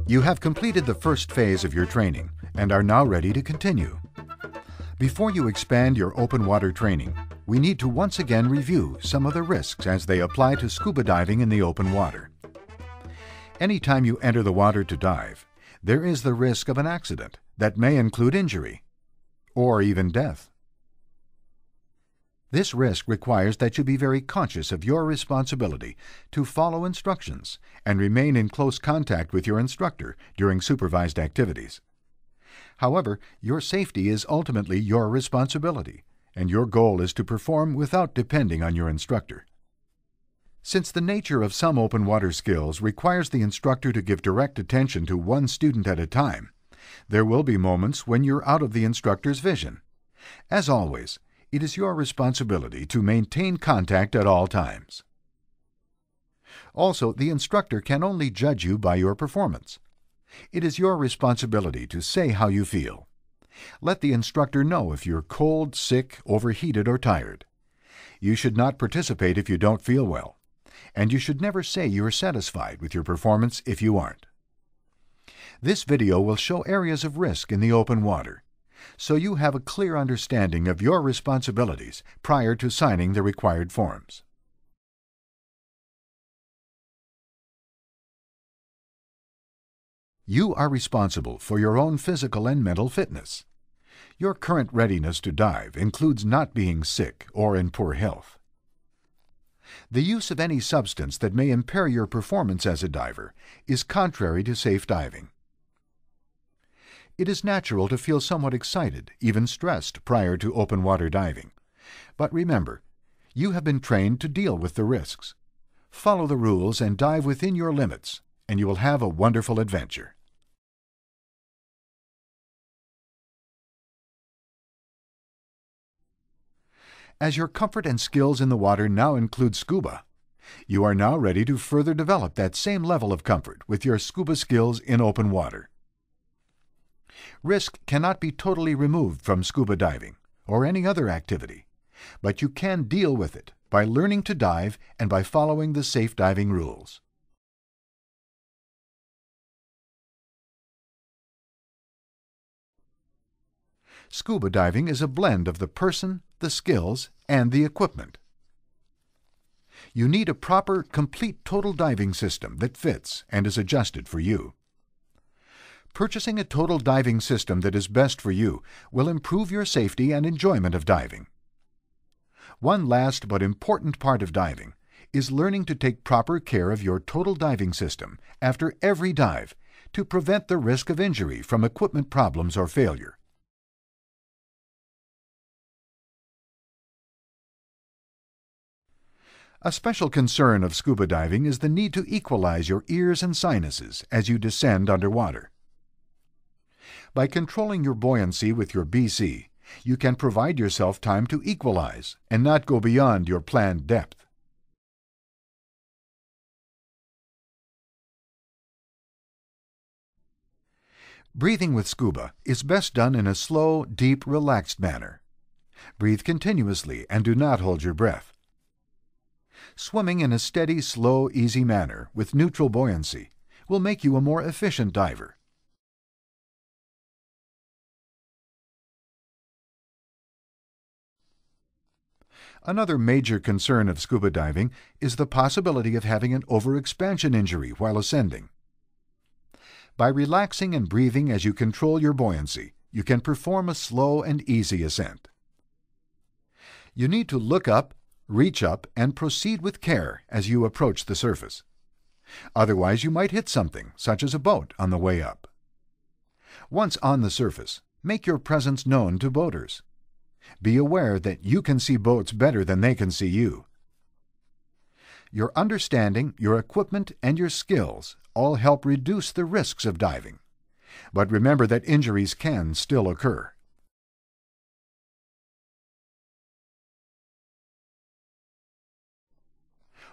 You have completed the first phase of your training and are now ready to continue. Before you expand your open water training, we need to once again review some of the risks as they apply to scuba diving in the open water. Anytime you enter the water to dive, there is the risk of an accident that may include injury or even death. This risk requires that you be very conscious of your responsibility to follow instructions and remain in close contact with your instructor during supervised activities. However, your safety is ultimately your responsibility, and your goal is to perform without depending on your instructor. Since the nature of some open water skills requires the instructor to give direct attention to one student at a time, there will be moments when you're out of the instructor's vision. As always, it is your responsibility to maintain contact at all times. Also, the instructor can only judge you by your performance. It is your responsibility to say how you feel. Let the instructor know if you're cold, sick, overheated, or tired. You should not participate if you don't feel well, and you should never say you're satisfied with your performance if you aren't. This video will show areas of risk in the open water, so you have a clear understanding of your responsibilities prior to signing the required forms. You are responsible for your own physical and mental fitness. Your current readiness to dive includes not being sick or in poor health. The use of any substance that may impair your performance as a diver is contrary to safe diving. It is natural to feel somewhat excited, even stressed, prior to open water diving. But remember, you have been trained to deal with the risks. Follow the rules and dive within your limits, and you will have a wonderful adventure. As your comfort and skills in the water now include scuba, you are now ready to further develop that same level of comfort with your scuba skills in open water. Risk cannot be totally removed from scuba diving or any other activity, but you can deal with it by learning to dive and by following the safe diving rules. Scuba diving is a blend of the person, the skills, and the equipment. You need a proper, complete total diving system that fits and is adjusted for you. Purchasing a total diving system that is best for you will improve your safety and enjoyment of diving. One last but important part of diving is learning to take proper care of your total diving system after every dive to prevent the risk of injury from equipment problems or failure. A special concern of scuba diving is the need to equalize your ears and sinuses as you descend underwater. By controlling your buoyancy with your BC, you can provide yourself time to equalize and not go beyond your planned depth. Breathing with scuba is best done in a slow, deep, relaxed manner. Breathe continuously and do not hold your breath. Swimming in a steady, slow, easy manner with neutral buoyancy will make you a more efficient diver. Another major concern of scuba diving is the possibility of having an overexpansion injury while ascending. By relaxing and breathing as you control your buoyancy, you can perform a slow and easy ascent. You need to look up, reach up, and proceed with care as you approach the surface. Otherwise, you might hit something, such as a boat, on the way up. Once on the surface, make your presence known to boaters. Be aware that you can see boats better than they can see you. Your understanding, your equipment, and your skills all help reduce the risks of diving. But remember that injuries can still occur.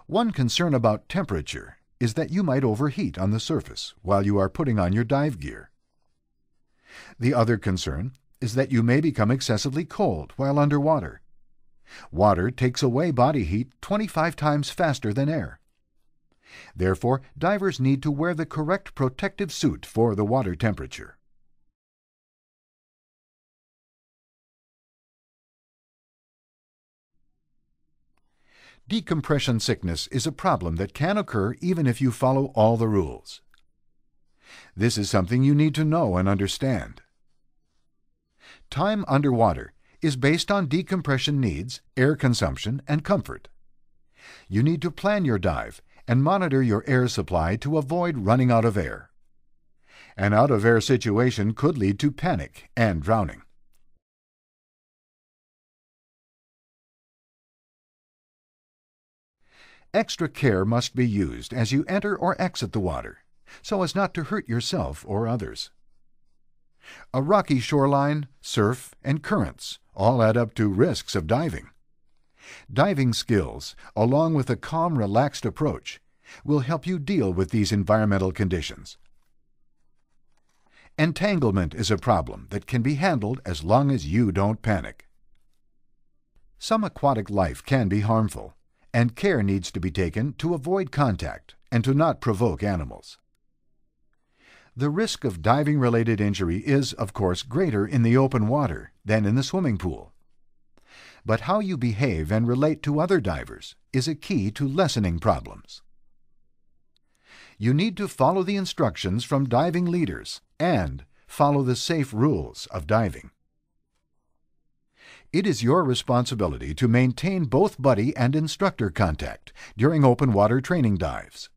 One concern about temperature is that you might overheat on the surface while you are putting on your dive gear. The other concern is that you may become excessively cold while underwater. Water takes away body heat 25 times faster than air. Therefore, divers need to wear the correct protective suit for the water temperature. Decompression sickness is a problem that can occur even if you follow all the rules. This is something you need to know and understand. Time underwater is based on decompression needs, air consumption, and comfort. You need to plan your dive and monitor your air supply to avoid running out of air. An out-of-air situation could lead to panic and drowning. Extra care must be used as you enter or exit the water, so as not to hurt yourself or others. A rocky shoreline, surf, and currents all add up to risks of diving. Diving skills, along with a calm, relaxed approach, will help you deal with these environmental conditions. Entanglement is a problem that can be handled as long as you don't panic. Some aquatic life can be harmful, and care needs to be taken to avoid contact and to not provoke animals. The risk of diving-related injury is, of course, greater in the open water than in the swimming pool. But how you behave and relate to other divers is a key to lessening problems. You need to follow the instructions from diving leaders and follow the safe rules of diving. It is your responsibility to maintain both buddy and instructor contact during open water training dives.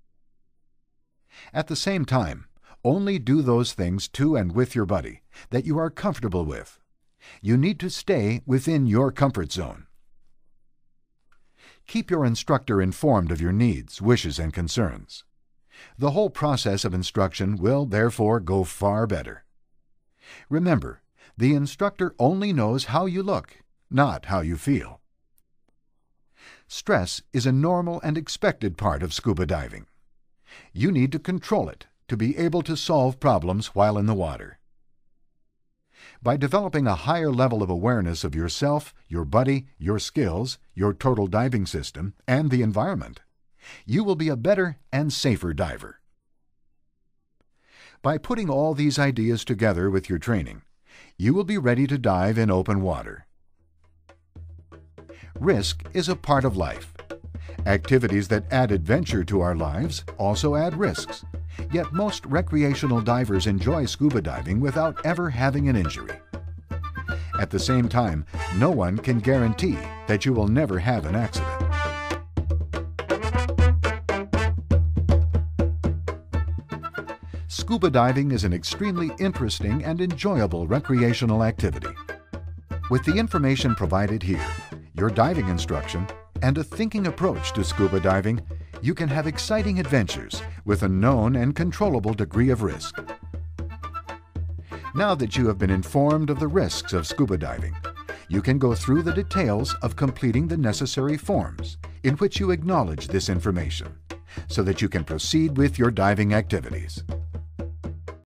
At the same time, only do those things to and with your buddy that you are comfortable with. You need to stay within your comfort zone. Keep your instructor informed of your needs, wishes, and concerns. The whole process of instruction will, therefore, go far better. Remember, the instructor only knows how you look, not how you feel. Stress is a normal and expected part of scuba diving. You need to control it to be able to solve problems while in the water. By developing a higher level of awareness of yourself, your buddy, your skills, your total diving system, and the environment, you will be a better and safer diver. By putting all these ideas together with your training, you will be ready to dive in open water. Risk is a part of life. Activities that add adventure to our lives also add risks. Yet most recreational divers enjoy scuba diving without ever having an injury. At the same time, no one can guarantee that you will never have an accident. Scuba diving is an extremely interesting and enjoyable recreational activity. With the information provided here, your diving instruction, and a thinking approach to scuba diving, you can have exciting adventures with a known and controllable degree of risk. Now that you have been informed of the risks of scuba diving, you can go through the details of completing the necessary forms in which you acknowledge this information, so that you can proceed with your diving activities.